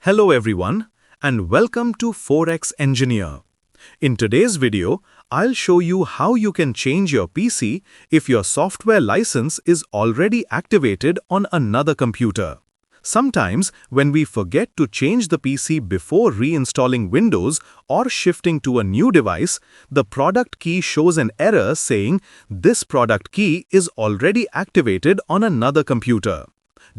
Hello everyone and welcome to Forex Engineer. In today's video, I'll show you how you can change your PC if your software license is already activated on another computer. Sometimes when we forget to change the PC before reinstalling Windows or shifting to a new device, the product key shows an error saying this product key is already activated on another computer.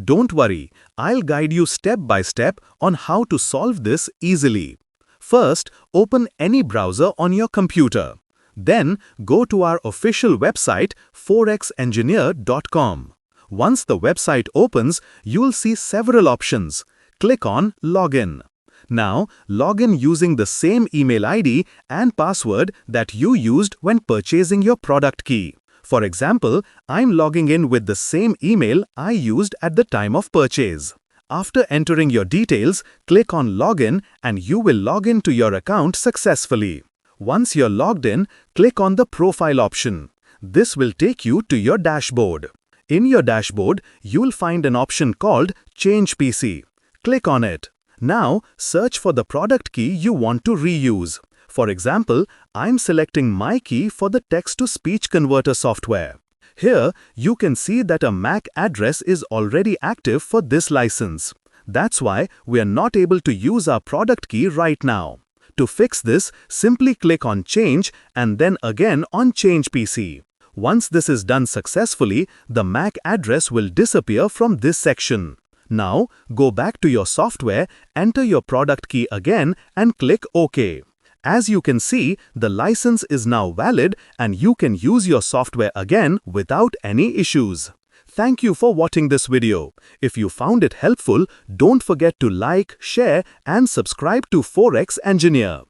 Don't worry, I'll guide you step by step on how to solve this easily. First, open any browser on your computer. Then, go to our official website forexengineer.com. Once the website opens, you'll see several options. Click on Login. Now, log in using the same email ID and password that you used when purchasing your product key. For example, I'm logging in with the same email I used at the time of purchase. After entering your details, click on Login and you will log into your account successfully. Once you're logged in, click on the Profile option. This will take you to your dashboard. In your dashboard, you'll find an option called Change PC. Click on it. Now, search for the product key you want to reuse. For example, I'm selecting my key for the text-to-speech converter software. Here, you can see that a MAC address is already active for this license. That's why we are not able to use our product key right now. To fix this, simply click on Change and then again on Change PC. Once this is done successfully, the MAC address will disappear from this section. Now, go back to your software, enter your product key again and click OK. As you can see, the license is now valid and you can use your software again without any issues. Thank you for watching this video. If you found it helpful, don't forget to like, share and subscribe to Forex Engineer.